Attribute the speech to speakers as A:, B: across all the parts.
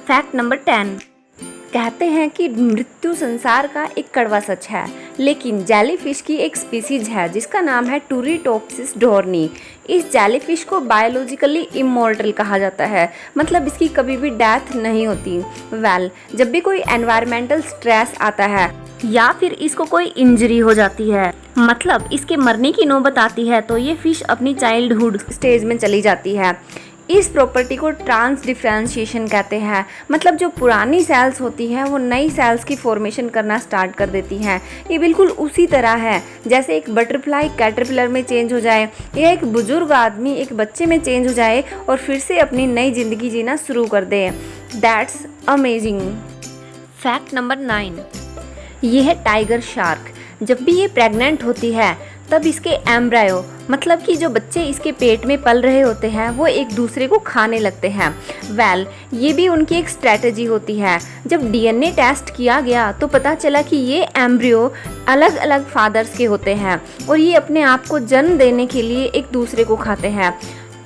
A: Fact number 10। कहते हैं कि मृत्यु संसार का एक कड़वा सच है, लेकिन जेलीफिश की एक स्पीसीज है जिसका नाम है टूरिटोप्सिस डोर्नी। इस जेलीफिश को बायोलॉजिकली इमॉर्टल कहा जाता है, मतलब इसकी कभी भी डेथ नहीं होती। जब भी कोई एनवायरमेंटल स्ट्रेस आता है या फिर इसको कोई इंजरी हो जाती है, मतलब इसके मरने की नौबत आती है, तो ये फिश अपनी चाइल्डहुड स्टेज में चली जाती है। इस प्रॉपर्टी को ट्रांस डिफरेंशिएशन कहते हैं, मतलब जो पुरानी सेल्स होती हैं वो नई सेल्स की फॉर्मेशन करना स्टार्ट कर देती हैं। ये बिल्कुल उसी तरह है जैसे एक बटरफ्लाई कैटरपिलर में चेंज हो जाए या एक बुजुर्ग आदमी एक बच्चे में चेंज हो जाए और फिर से अपनी नई ज़िंदगी जीना शुरू कर दे। That's amazing. Fact number 9। ये है टाइगर शार्क। जब भी ये प्रेग्नेंट होती है तब इसके एम्ब्रायो, मतलब कि जो बच्चे इसके पेट में पल रहे होते हैं, वो एक दूसरे को खाने लगते हैं। ये भी उनकी एक स्ट्रैटेजी होती है। जब डीएनए टेस्ट किया गया तो पता चला कि ये एम्ब्रियो अलग अलग फादर्स के होते हैं और ये अपने आप को जन्म देने के लिए एक दूसरे को खाते हैं।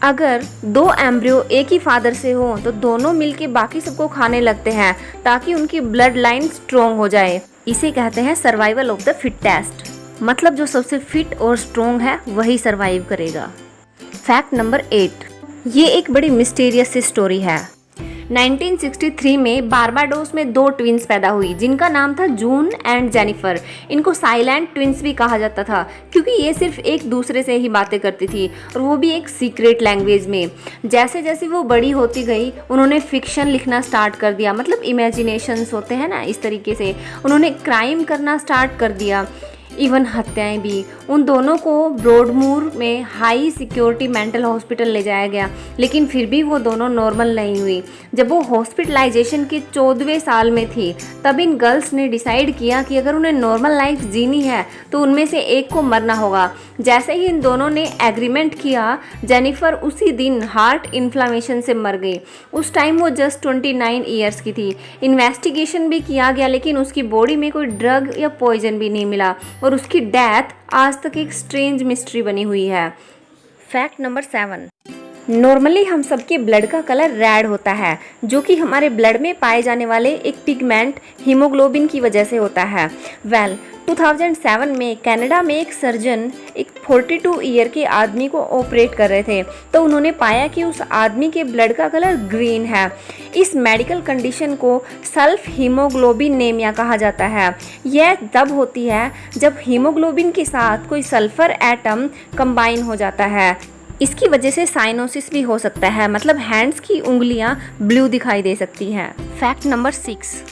A: अगर 2 एम्ब्रियो एक ही फादर से हो तो दोनों मिलके बाकी सबको खाने लगते हैं ताकि उनकी ब्लड लाइन स्ट्रॉन्ग हो जाए। इसे कहते हैं सर्वाइवल ऑफ द फिटेस्ट, मतलब जो सबसे फिट और स्ट्रॉन्ग है वही सरवाइव करेगा। Fact number 8। ये एक बड़ी मिस्टीरियस सी स्टोरी है। 1963 में बारबाडोस में 2 ट्विंस पैदा हुई जिनका नाम था जून एंड जेनिफर। इनको साइलेंट ट्विंस भी कहा जाता था क्योंकि ये सिर्फ एक दूसरे से ही बातें करती थी और वो भी एक सीक्रेट लैंग्वेज में। जैसे जैसे वो बड़ी होती गई उन्होंने फिक्शन लिखना स्टार्ट कर दिया, मतलब इमेजिनेशंस होते हैं ना, इस तरीके से उन्होंने क्राइम करना स्टार्ट कर दिया, इवन हत्याएं भी। उन दोनों को ब्रॉडमूर में हाई सिक्योरिटी मेंटल हॉस्पिटल ले जाया गया, लेकिन फिर भी वो दोनों नॉर्मल नहीं हुई। जब वो हॉस्पिटलाइजेशन के 14वें साल में थी तब इन गर्ल्स ने डिसाइड किया कि अगर उन्हें नॉर्मल लाइफ जीनी है तो उनमें से एक को मरना होगा। जैसे ही इन दोनों ने एग्रीमेंट किया, जेनिफर उसी दिन हार्ट इन्फ्लामेशन से मर गई। उस टाइम वो जस्ट 29 ईयर्स की थी। इन्वेस्टिगेशन भी किया गया लेकिन उसकी बॉडी में कोई ड्रग या पॉइजन भी नहीं मिला और उसकी डेथ आज तक एक स्ट्रेंज मिस्ट्री बनी हुई है। Fact number 7। नॉर्मली हम सबके ब्लड का कलर रेड होता है, जो कि हमारे ब्लड में पाए जाने वाले एक पिगमेंट हीमोग्लोबिन की वजह से होता है। 2007 में कनाडा में एक सर्जन एक 42 ईयर के आदमी को ऑपरेट कर रहे थे तो उन्होंने पाया कि उस आदमी के ब्लड का कलर ग्रीन है। इस मेडिकल कंडीशन को सल्फ हीमोग्लोबिनेमिया कहा जाता है। यह तब होती है जब हीमोग्लोबिन के साथ कोई सल्फर एटम कंबाइन हो जाता है। इसकी वजह से साइनोसिस भी हो सकता है, मतलब हैंड्स की उंगलियां ब्लू दिखाई दे सकती हैं। Fact number 6।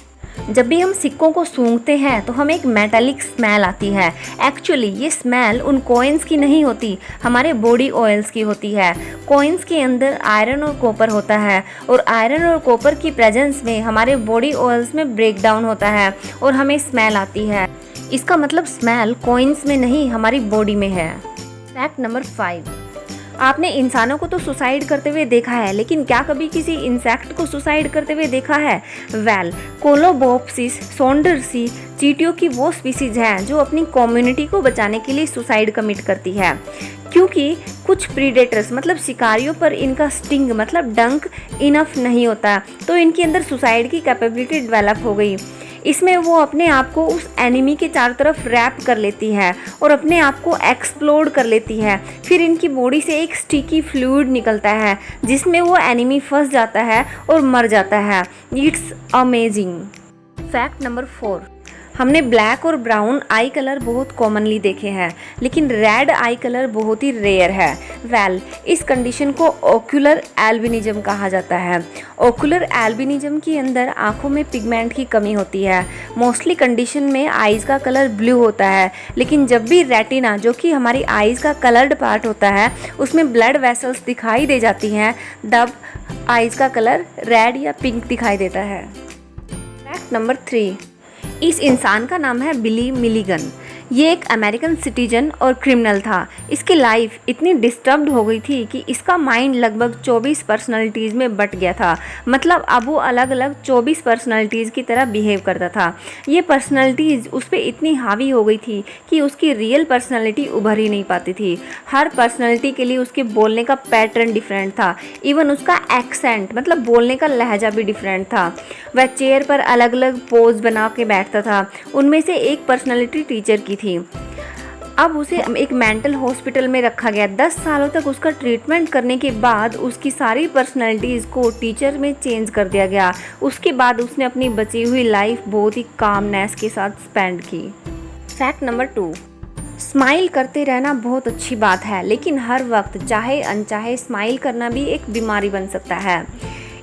A: जब भी हम सिक्कों को सूंघते हैं तो हमें एक मेटालिक स्मेल आती है। एक्चुअली ये स्मेल उन कॉइन्स की नहीं होती, हमारे बॉडी ऑयल्स की होती है। कॉइन्स के अंदर आयरन और कॉपर होता है और आयरन और कॉपर की प्रेजेंस में हमारे बॉडी ऑयल्स में ब्रेक डाउन होता है और हमें स्मेल आती है। इसका मतलब स्मेल कॉइन्स में नहीं, हमारी बॉडी में है। Fact number 5। आपने इंसानों को तो सुसाइड करते हुए देखा है, लेकिन क्या कभी किसी इंसेक्ट को सुसाइड करते हुए देखा है? कोलोबोप्सिस सौंडरसी चींटियों की वो स्पीसीज है जो अपनी कम्युनिटी को बचाने के लिए सुसाइड कमिट करती है, क्योंकि कुछ प्रीडेटर्स मतलब शिकारियों पर इनका स्टिंग मतलब डंक इनफ नहीं होता, तो इनके अंदर सुसाइड की कैपेबिलिटी डेवलप हो गई। इसमें वो अपने आप को उस एनिमी के चारों तरफ रैप कर लेती है और अपने आप को एक्सप्लोड कर लेती है। फिर इनकी बॉडी से एक स्टिकी फ्लूइड निकलता है जिसमें वो एनिमी फंस जाता है और मर जाता है। It's amazing. Fact number 4। हमने ब्लैक और ब्राउन आई कलर बहुत कॉमनली देखे हैं, लेकिन रेड आई कलर बहुत ही रेयर है। इस कंडीशन को ओक्यूलर एल्बिनिज्म कहा जाता है। ओक्यूलर एल्बिनिज्म के अंदर आंखों में पिगमेंट की कमी होती है। मोस्टली कंडीशन में आईज का कलर ब्लू होता है, लेकिन जब भी रेटिना, जो कि हमारी आईज का कलर्ड पार्ट होता है, उसमें ब्लड वेसल्स दिखाई दे जाती हैं, तब आईज का कलर रेड या पिंक दिखाई देता है। Fact number 3। इस इंसान का नाम है बिली मिलिगन। ये एक अमेरिकन सिटीजन और क्रिमिनल था। इसकी लाइफ इतनी डिस्टर्ब्ड हो गई थी कि इसका माइंड लगभग 24 पर्सनालिटीज़ में बट गया था। मतलब अब वो अलग अलग 24 पर्सनालिटीज़ की तरह बिहेव करता था। ये पर्सनालिटीज़ उस पर इतनी हावी हो गई थी कि उसकी रियल पर्सनालिटी उभर ही नहीं पाती थी। हर पर्सनालिटी के लिए उसके बोलने का पैटर्न डिफरेंट था। इवन उसका एक्सेंट मतलब बोलने का लहजा भी डिफरेंट था। वह चेयर पर अलग अलग पोज बना के बैठता था। उनमें से एक पर्सनालिटी टीचर की थी। अब उसे एक मेंटल हॉस्पिटल में रखा गया। 10 सालों तक उसका ट्रीटमेंट करने के बाद उसकी सारी पर्सनैलिटीज़ को टीचर में चेंज कर दिया गया। उसके बाद उसने अपनी बची हुई लाइफ बहुत ही कामनेस के साथ स्पेंड की। फैक्ट नंबर 2, स्माइल करते रहना बहुत अच्छी बात है, लेकिन हर वक्त चाहे अनचाहे स्माइल करना भी एक बीमारी बन सकता है।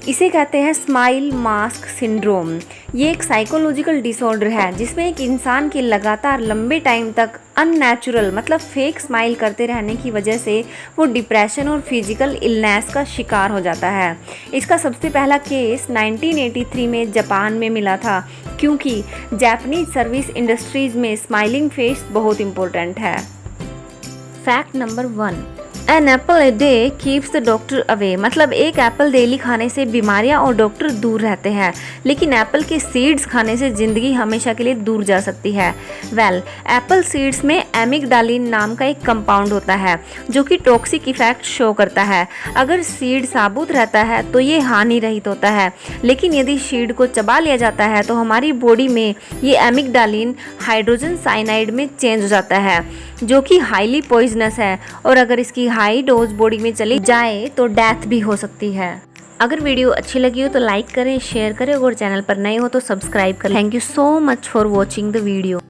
A: इसे कहते हैं स्माइल मास्क सिंड्रोम। ये एक साइकोलॉजिकल डिसऑर्डर है जिसमें एक इंसान की लगातार लंबे टाइम तक अननेचुरल मतलब फेक स्माइल करते रहने की वजह से वो डिप्रेशन और फिजिकल इलनेस का शिकार हो जाता है। इसका सबसे पहला केस 1983 में जापान में मिला था, क्योंकि जापानीज सर्विस इंडस्ट्रीज़ में स्माइलिंग फेस बहुत इम्पोर्टेंट है। Fact number 1, an apple a day keeps the doctor away. मतलब एक एप्पल डेली खाने से बीमारियां और डॉक्टर दूर रहते हैं, लेकिन एप्पल के सीड्स खाने से ज़िंदगी हमेशा के लिए दूर जा सकती है। एप्पल सीड्स में एमिगडालिन नाम का एक कंपाउंड होता है जो कि टॉक्सिक इफेक्ट शो करता है। अगर सीड साबुत रहता है तो ये हानि रहित होता है, लेकिन यदि सीड को चबा लिया जाता है तो हमारी बॉडी में ये एमिगडालिन हाइड्रोजन साइनाइड में चेंज हो जाता है, जो कि हाईली पॉइजनस है, और अगर इसकी हाई डोज बॉडी में चली जाए तो डेथ भी हो सकती है। अगर वीडियो अच्छी लगी हो तो लाइक करें, शेयर करें, और चैनल पर नए हो तो सब्सक्राइब करें। Thank you so much for watching the video.